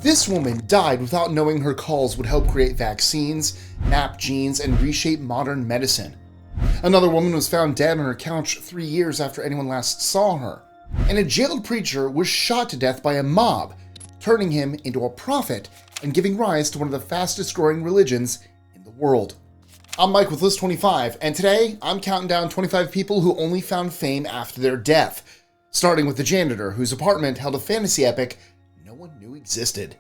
This woman died without knowing her calls would help create vaccines, map genes, and reshape modern medicine. Another woman was found dead on her couch 3 years after anyone last saw her. And a jailed preacher was shot to death by a mob, turning him into a prophet and giving rise to one of the fastest growing religions in the world. I'm Mike with List 25, and today I'm counting down 25 people who only found fame after their death, starting with the janitor whose apartment held a fantasy epic no one knew existed.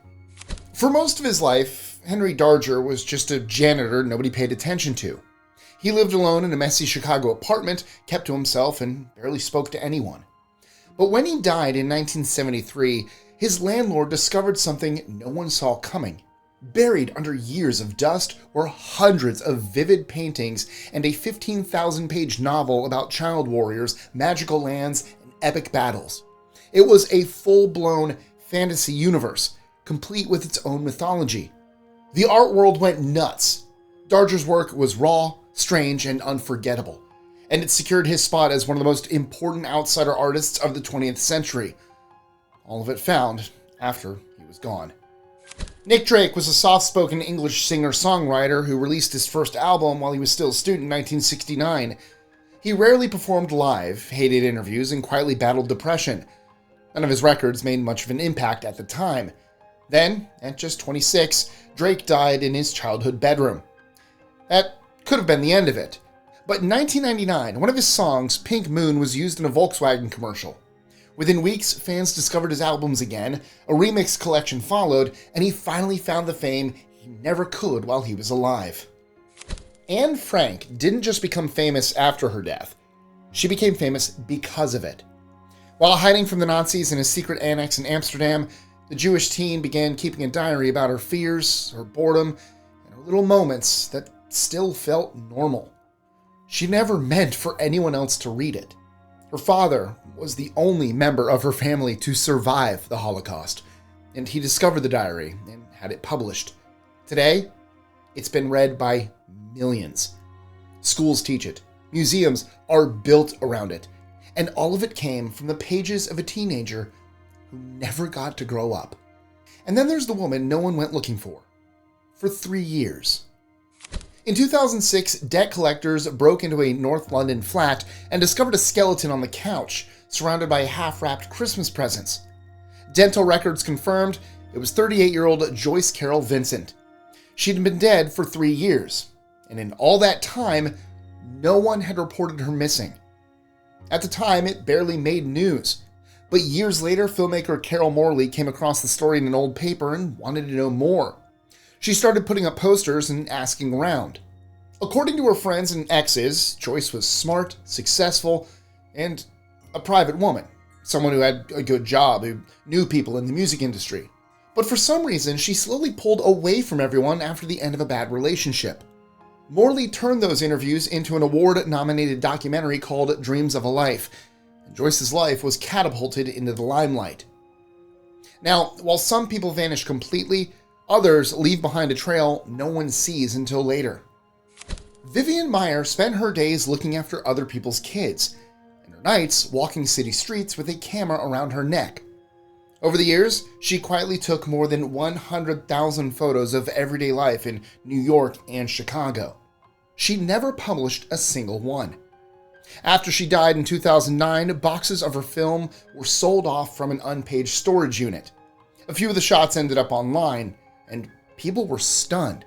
For most of his life, Henry Darger was just a janitor nobody paid attention to. He lived alone in a messy Chicago apartment, kept to himself, and barely spoke to anyone. But when he died in 1973, his landlord discovered something no one saw coming. Buried under years of dust were hundreds of vivid paintings and a 15,000-page novel about child warriors, magical lands, and epic battles. It was a full-blown fantasy universe, complete with its own mythology. The art world went nuts. Darger's work was raw, strange, and unforgettable, and it secured his spot as one of the most important outsider artists of the 20th century. All of it found after he was gone. Nick Drake was a soft-spoken English singer-songwriter who released his first album while he was still a student in 1969. He rarely performed live, hated interviews, and quietly battled depression. None of his records made much of an impact at the time. Then, at just 26, Drake died in his childhood bedroom. That could have been the end of it. But in 1999, one of his songs, Pink Moon, was used in a Volkswagen commercial. Within weeks, fans discovered his albums again, a remix collection followed, and he finally found the fame he never could while he was alive. Anne Frank didn't just become famous after her death. She became famous because of it. While hiding from the Nazis in a secret annex in Amsterdam, the Jewish teen began keeping a diary about her fears, her boredom, and her little moments that still felt normal. She never meant for anyone else to read it. Her father was the only member of her family to survive the Holocaust, and he discovered the diary and had it published. Today, it's been read by millions. Schools teach it. Museums are built around it. And all of it came from the pages of a teenager who never got to grow up. And then there's the woman no one went looking for 3 years. In 2006, debt collectors broke into a North London flat and discovered a skeleton on the couch, surrounded by half-wrapped Christmas presents. Dental records confirmed it was 38-year-old Joyce Carol Vincent. She'd been dead for 3 years, and in all that time, no one had reported her missing. At the time, it barely made news, but years later, filmmaker Carol Morley came across the story in an old paper and wanted to know more. She started putting up posters and asking around. According to her friends and exes, Joyce was smart, successful, and a private woman. Someone who had a good job, who knew people in the music industry. But for some reason, she slowly pulled away from everyone after the end of a bad relationship. Morley turned those interviews into an award-nominated documentary called Dreams of a Life, and Joyce's life was catapulted into the limelight. Now, while some people vanish completely, others leave behind a trail no one sees until later. Vivian Maier spent her days looking after other people's kids, and her nights walking city streets with a camera around her neck. Over the years, she quietly took more than 100,000 photos of everyday life in New York and Chicago. She never published a single one. After she died in 2009, boxes of her film were sold off from an unpaged storage unit. A few of the shots ended up online, and people were stunned.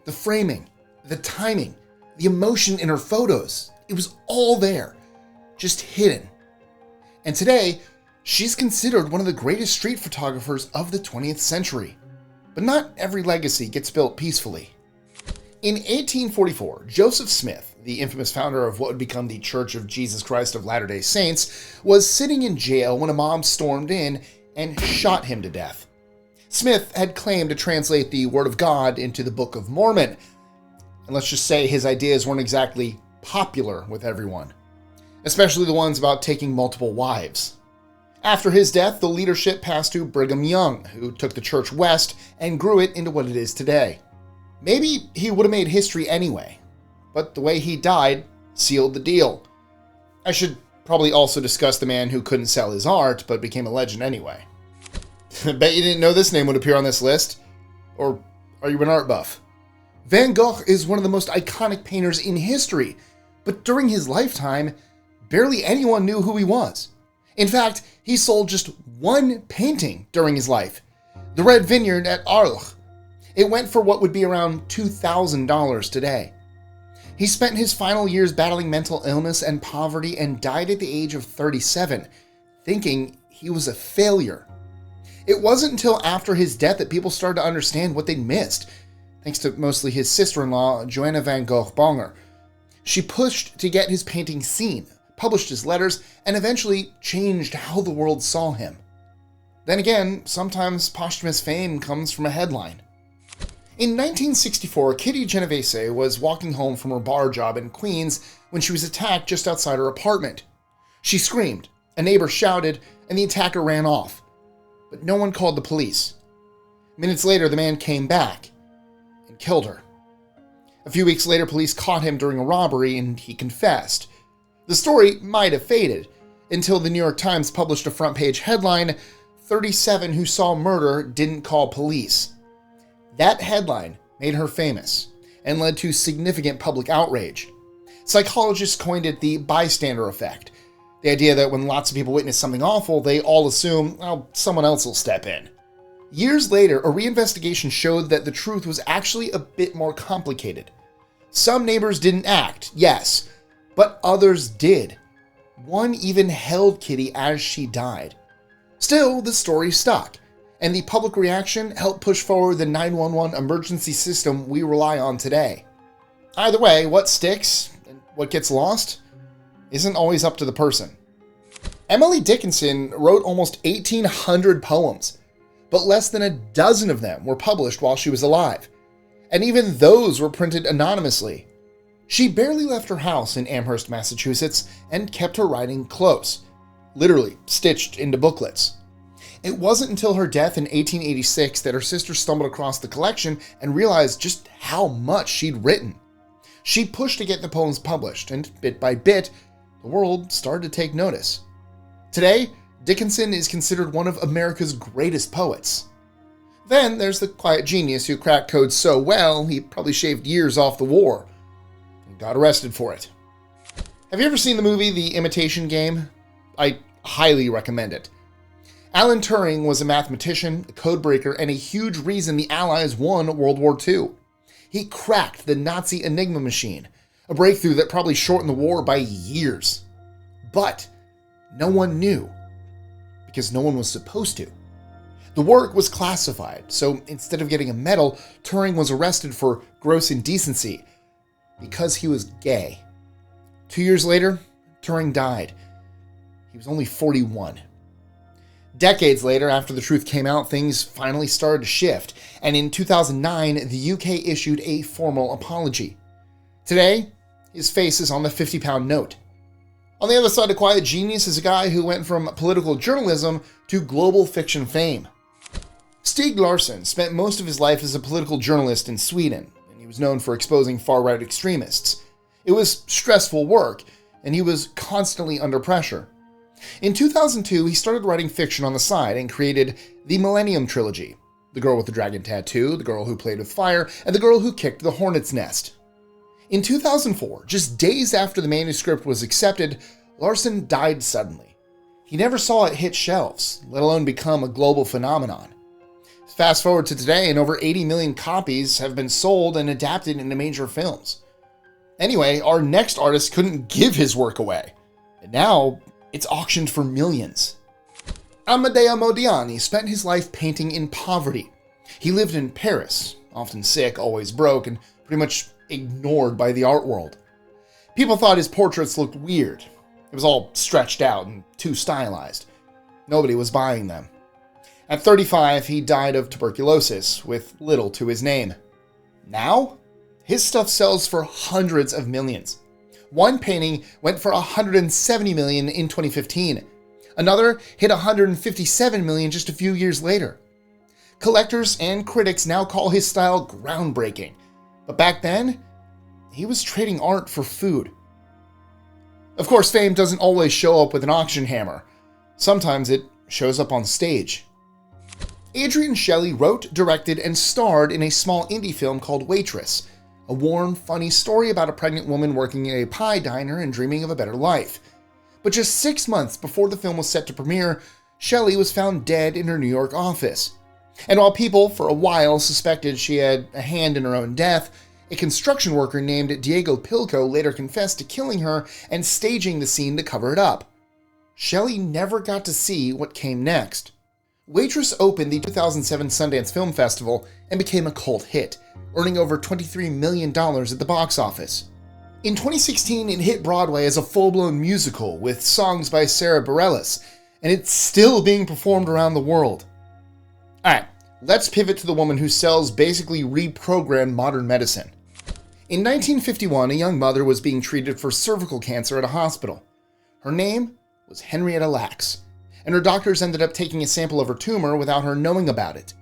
The framing, the timing, the emotion in her photos, it was all there, just hidden. And today, she's considered one of the greatest street photographers of the 20th century. But not every legacy gets built peacefully. In 1844, Joseph Smith, the infamous founder of what would become the Church of Jesus Christ of Latter-day Saints, was sitting in jail when a mob stormed in and shot him to death. Smith had claimed to translate the Word of God into the Book of Mormon, and let's just say his ideas weren't exactly popular with everyone, especially the ones about taking multiple wives. After his death, the leadership passed to Brigham Young, who took the church west and grew it into what it is today. Maybe he would have made history anyway, but the way he died sealed the deal. I should probably also discuss the man who couldn't sell his art, but became a legend anyway. Bet you didn't know this name would appear on this list. Or are you an art buff? Van Gogh is one of the most iconic painters in history, but during his lifetime, barely anyone knew who he was. In fact, he sold just one painting during his life, the Red Vineyard at Arles. It went for what would be around $2,000 today. He spent his final years battling mental illness and poverty and died at the age of 37, thinking he was a failure. It wasn't until after his death that people started to understand what they'd missed, thanks to mostly his sister-in-law, Johanna van Gogh Bonger. She pushed to get his painting seen, published his letters, and eventually changed how the world saw him. Then again, sometimes posthumous fame comes from a headline. In 1964, Kitty Genovese was walking home from her bar job in Queens when she was attacked just outside her apartment. She screamed, a neighbor shouted, and the attacker ran off. But no one called the police. Minutes later, the man came back and killed her. A few weeks later, police caught him during a robbery and he confessed. The story might have faded until the New York Times published a front-page headline, 37 who saw murder didn't call police. That headline made her famous and led to significant public outrage. Psychologists coined it the bystander effect, the idea that when lots of people witness something awful, they all assume, well, someone else will step in. Years later, a reinvestigation showed that the truth was actually a bit more complicated. Some neighbors didn't act, yes, but others did. One even held Kitty as she died. Still, the story stuck, and the public reaction helped push forward the 911 emergency system we rely on today. Either way, what sticks and what gets lost isn't always up to the person. Emily Dickinson wrote almost 1,800 poems, but less than a dozen of them were published while she was alive, and even those were printed anonymously. She barely left her house in Amherst, Massachusetts, and kept her writing close, literally stitched into booklets. It wasn't until her death in 1886 that her sister stumbled across the collection and realized just how much she'd written. She pushed to get the poems published, and bit by bit, the world started to take notice. Today, Dickinson is considered one of America's greatest poets. Then there's the quiet genius who cracked codes so well he probably shaved years off the war and got arrested for it. Have you ever seen the movie The Imitation Game? I highly recommend it. Alan Turing was a mathematician, a codebreaker, and a huge reason the Allies won World War II. He cracked the Nazi Enigma machine, a breakthrough that probably shortened the war by years. But no one knew, because no one was supposed to. The work was classified, so instead of getting a medal, Turing was arrested for gross indecency because he was gay. 2 years later, Turing died. He was only 41. Decades later, after the truth came out, things finally started to shift, and in 2009, the UK issued a formal apology. Today, his face is on the 50-pound note. On the other side of quiet genius is a guy who went from political journalism to global fiction fame. Stieg Larsson spent most of his life as a political journalist in Sweden, and he was known for exposing far-right extremists. It was stressful work, and he was constantly under pressure. In 2002, he started writing fiction on the side and created the Millennium Trilogy: The Girl with the Dragon Tattoo, The Girl Who Played with Fire, and The Girl Who Kicked the Hornet's Nest. In 2004, just days after the manuscript was accepted, Larsson died suddenly. He never saw it hit shelves, let alone become a global phenomenon. Fast forward to today, and over 80 million copies have been sold and adapted into major films. Anyway, our next artist couldn't give his work away, and now it's auctioned for millions. Amedeo Modigliani spent his life painting in poverty. He lived in Paris, often sick, always broke, and pretty much ignored by the art world. People thought his portraits looked weird. It was all stretched out and too stylized. Nobody was buying them. At 35, he died of tuberculosis, with little to his name. Now, his stuff sells for hundreds of millions. One painting went for $170 million in 2015. Another hit $157 million just a few years later. Collectors and critics now call his style groundbreaking, but back then, he was trading art for food. Of course, fame doesn't always show up with an auction hammer. Sometimes it shows up on stage. Adrienne Shelly wrote, directed, and starred in a small indie film called Waitress, a warm, funny story about a pregnant woman working in a pie diner and dreaming of a better life. But just 6 months before the film was set to premiere, Shelly was found dead in her New York office. And while people for a while suspected she had a hand in her own death, a construction worker named Diego Pilco later confessed to killing her and staging the scene to cover it up. Shelly never got to see what came next. Waitress opened the 2007 Sundance Film Festival and became a cult hit, earning over $23 million at the box office. In 2016, it hit Broadway as a full-blown musical with songs by Sarah Bareilles, and it's still being performed around the world. Alright, let's pivot to the woman who sells basically reprogrammed modern medicine. In 1951, a young mother was being treated for cervical cancer at a hospital. Her name was Henrietta Lacks, and her doctors ended up taking a sample of her tumor without her knowing about it.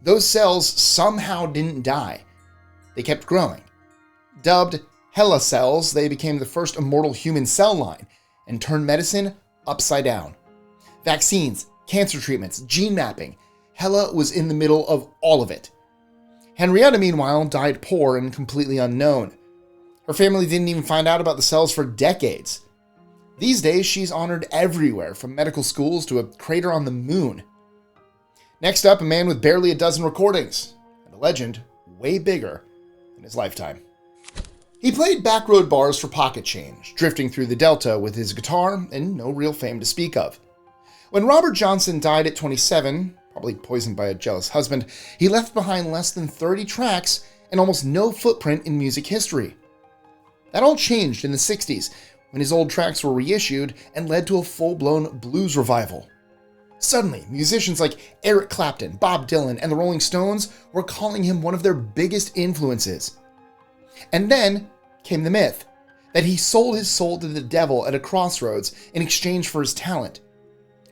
Those cells somehow didn't die. They kept growing. Dubbed HeLa cells, they became the first immortal human cell line and turned medicine upside down. Vaccines, cancer treatments, gene mapping, HeLa was in the middle of all of it. Henrietta, meanwhile, died poor and completely unknown. Her family didn't even find out about the cells for decades. These days, she's honored everywhere, from medical schools to a crater on the moon. Next up, a man with barely a dozen recordings, and a legend way bigger in his lifetime. He played backroad bars for pocket change, drifting through the Delta with his guitar and no real fame to speak of. When Robert Johnson died at 27, probably poisoned by a jealous husband, he left behind less than 30 tracks and almost no footprint in music history. That all changed in the 60s, when his old tracks were reissued and led to a full-blown blues revival. Suddenly, musicians like Eric Clapton, Bob Dylan, and the Rolling Stones were calling him one of their biggest influences. And then came the myth that he sold his soul to the devil at a crossroads in exchange for his talent.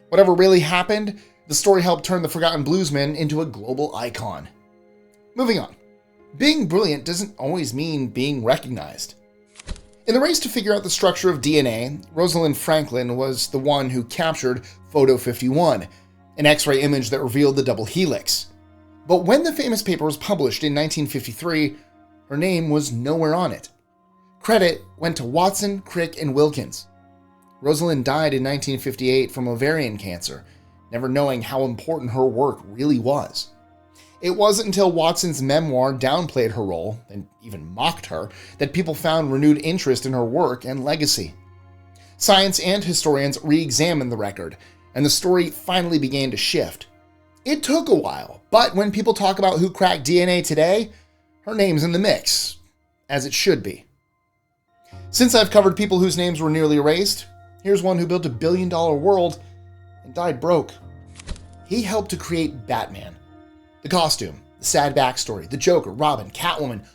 Whatever really happened, the story helped turn the Forgotten Bluesman into a global icon. Moving on. Being brilliant doesn't always mean being recognized. In the race to figure out the structure of DNA, Rosalind Franklin was the one who captured Photo 51, an X-ray image that revealed the double helix. But when the famous paper was published in 1953, her name was nowhere on it. Credit went to Watson, Crick, and Wilkins. Rosalind died in 1958 from ovarian cancer, never knowing how important her work really was. It wasn't until Watson's memoir downplayed her role, and even mocked her, that people found renewed interest in her work and legacy. Science and historians re-examined the record, and the story finally began to shift. It took a while, but when people talk about who cracked DNA today, her name's in the mix, as it should be. Since I've covered people whose names were nearly erased, here's one who built a billion-dollar world and died broke. He helped to create Batman. The costume, the sad backstory, the Joker, Robin, Catwoman,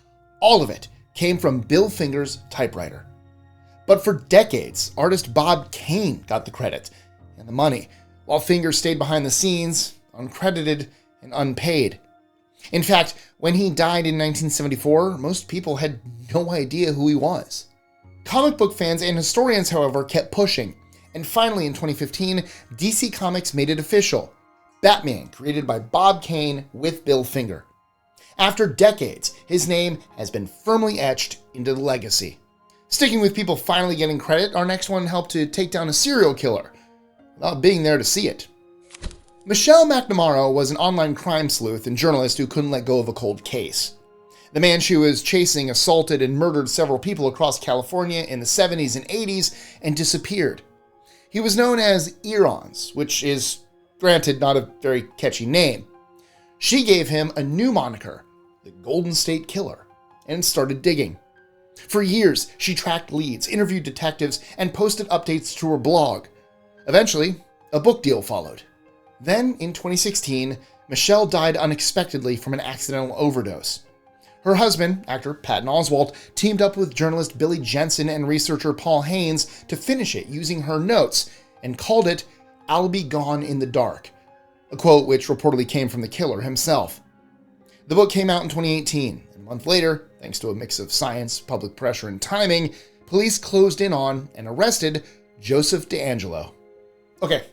all of it came from Bill Finger's typewriter. But for decades, artist Bob Kane got the credit and the money, while Finger stayed behind the scenes, uncredited and unpaid. In fact, when he died in 1974, most people had no idea who he was. Comic book fans and historians, however, kept pushing, and finally in 2015, DC Comics made it official. Batman, created by Bob Kane with Bill Finger. After decades, his name has been firmly etched into the legacy. Sticking with people finally getting credit, our next one helped to take down a serial killer, without being there to see it. Michelle McNamara was an online crime sleuth and journalist who couldn't let go of a cold case. The man she was chasing assaulted and murdered several people across California in the 70s and 80s and disappeared. He was known as Earons, which is, granted, not a very catchy name. She gave him a new moniker, the Golden State Killer, and started digging. For years, she tracked leads, interviewed detectives, and posted updates to her blog. Eventually, a book deal followed. Then, in 2016, Michelle died unexpectedly from an accidental overdose. Her husband, actor Patton Oswalt, teamed up with journalist Billy Jensen and researcher Paul Haynes to finish it using her notes, and called it "I'll Be Gone in the Dark," a quote which reportedly came from the killer himself. The book came out in 2018, and a month later, thanks to a mix of science, public pressure, and timing, police closed in on and arrested Joseph DeAngelo. Okay,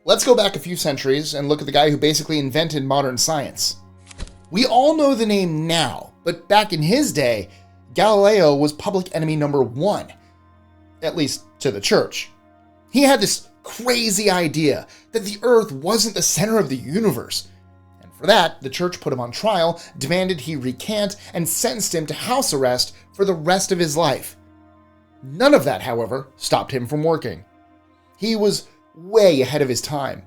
Let's go back a few centuries and look at the guy who basically invented modern science. We all know the name now, but back in his day, Galileo was public enemy number one, at least to the church. He had this crazy idea that the Earth wasn't the center of the universe. And for that, the church put him on trial, demanded he recant, and sentenced him to house arrest for the rest of his life. None of that, however, stopped him from working. He was way ahead of his time.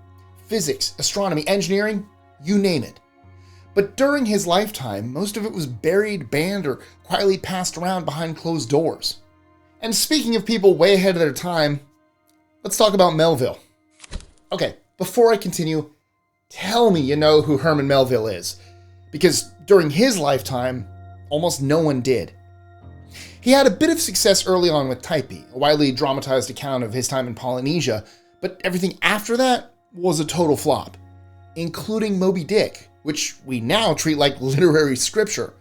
Physics, astronomy, engineering, you name it. But during his lifetime, most of it was buried, banned, or quietly passed around behind closed doors. And speaking of people way ahead of their time, let's talk about Melville. Okay, before I continue, tell me you know who Herman Melville is, because during his lifetime, almost no one did. He had a bit of success early on with Typee, a widely dramatized account of his time in Polynesia, but everything after that was a total flop, including Moby Dick, which we now treat like literary scripture.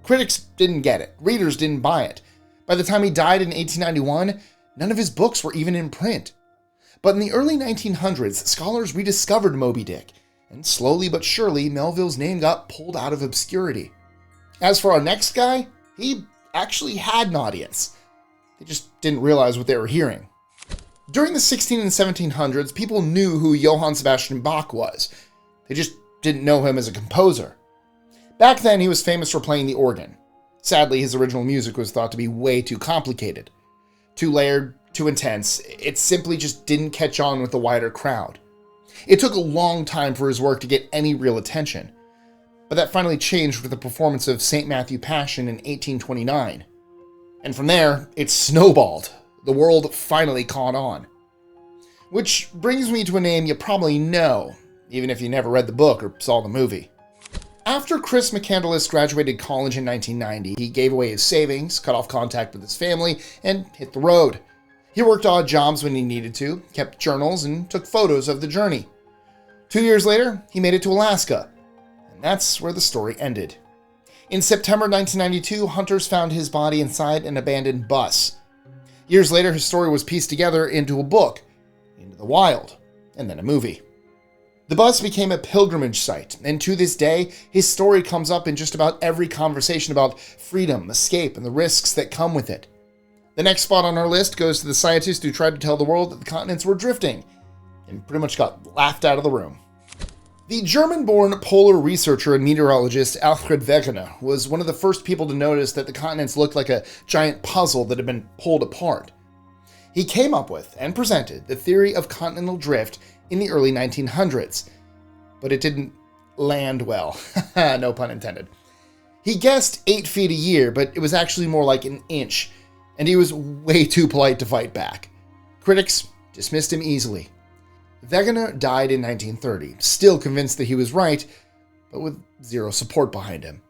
Critics didn't get it, readers didn't buy it. By the time he died in 1891, none of his books were even in print. But in the early 1900s, scholars rediscovered Moby Dick, and slowly but surely, Melville's name got pulled out of obscurity. As for our next guy, he actually had an audience. They just didn't realize what they were hearing. During the 16 and 1700s, people knew who Johann Sebastian Bach was. They just didn't know him as a composer. Back then, he was famous for playing the organ. Sadly, his original music was thought to be way too complicated. Too layered, too intense. It simply just didn't catch on with the wider crowd. It took a long time for his work to get any real attention. But that finally changed with the performance of St. Matthew Passion in 1829. And from there, it snowballed. The world finally caught on. Which brings me to a name you probably know, even if you never read the book or saw the movie. After Chris McCandless graduated college in 1990, he gave away his savings, cut off contact with his family, and hit the road. He worked odd jobs when he needed to, kept journals, and took photos of the journey. 2 years later, he made it to Alaska, and that's where the story ended. In September 1992, hunters found his body inside an abandoned bus. Years later, his story was pieced together into a book, Into the Wild, and then a movie. The bus became a pilgrimage site, and to this day, his story comes up in just about every conversation about freedom, escape, and the risks that come with it. The next spot on our list goes to the scientist who tried to tell the world that the continents were drifting, and pretty much got laughed out of the room. The German-born polar researcher and meteorologist Alfred Wegener was one of the first people to notice that the continents looked like a giant puzzle that had been pulled apart. He came up with and presented the theory of continental drift in the early 1900s, but it didn't land well. No pun intended. He guessed 8 feet a year, but it was actually more like an inch, and he was way too polite to fight back. Critics dismissed him easily. Wegener died in 1930, still convinced that he was right, but with zero support behind him.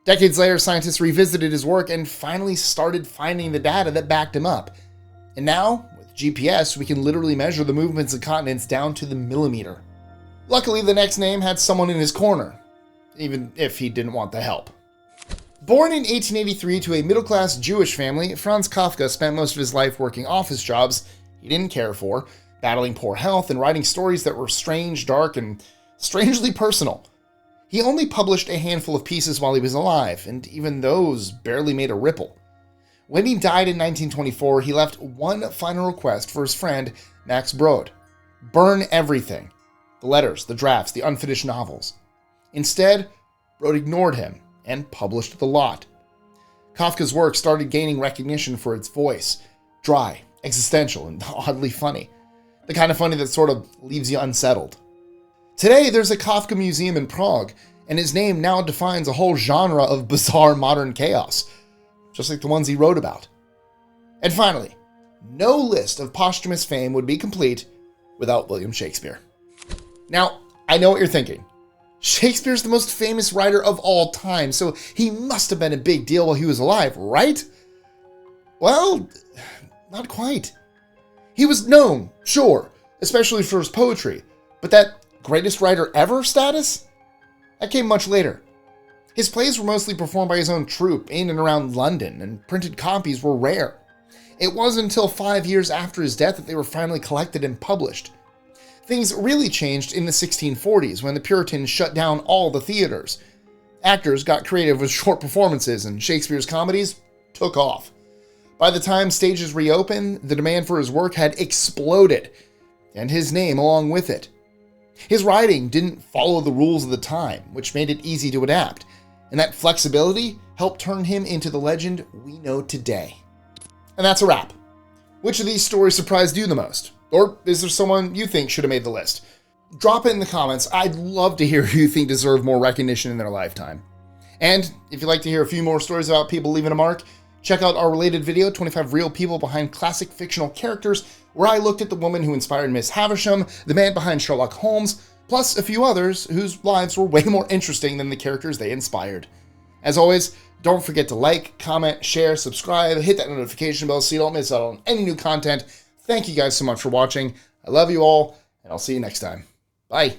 Decades later, scientists revisited his work and finally started finding the data that backed him up. And now, with GPS, we can literally measure the movements of continents down to the millimeter. Luckily, the next name had someone in his corner, even if he didn't want the help. Born in 1883 to a middle-class Jewish family, Franz Kafka spent most of his life working office jobs he didn't care for, battling poor health and writing stories that were strange, dark, and strangely personal. He only published a handful of pieces while he was alive, and even those barely made a ripple. When he died in 1924, he left one final request for his friend Max Brod: burn everything. The letters, the drafts, the unfinished novels. Instead, Brod ignored him and published the lot. Kafka's work started gaining recognition for its voice: dry, existential, and oddly funny. The kind of funny that sort of leaves you unsettled. Today, there's a Kafka museum in Prague, and his name now defines a whole genre of bizarre modern chaos, just like the ones he wrote about. And finally, no list of posthumous fame would be complete without William Shakespeare. Now, I know what you're thinking. Shakespeare's the most famous writer of all time, so he must have been a big deal while he was alive, right? Well, not quite. He was known, sure, especially for his poetry, but that greatest writer ever status? That came much later. His plays were mostly performed by his own troupe in and around London, and printed copies were rare. It wasn't until 5 years after his death that they were finally collected and published. Things really changed in the 1640s when the Puritans shut down all the theaters. Actors got creative with short performances, and Shakespeare's comedies took off. By the time stages reopened, the demand for his work had exploded, and his name along with it. His writing didn't follow the rules of the time, which made it easy to adapt, and that flexibility helped turn him into the legend we know today. And that's a wrap. Which of these stories surprised you the most? Or is there someone you think should have made the list? Drop it in the comments. I'd love to hear who you think deserve more recognition in their lifetime. And if you'd like to hear a few more stories about people leaving a mark, check out our related video, 25 Real People Behind Classic Fictional Characters, where I looked at the woman who inspired Miss Havisham, the man behind Sherlock Holmes, plus a few others whose lives were way more interesting than the characters they inspired. As always, don't forget to like, comment, share, subscribe, hit that notification bell so you don't miss out on any new content. Thank you guys so much for watching. I love you all, and I'll see you next time. Bye.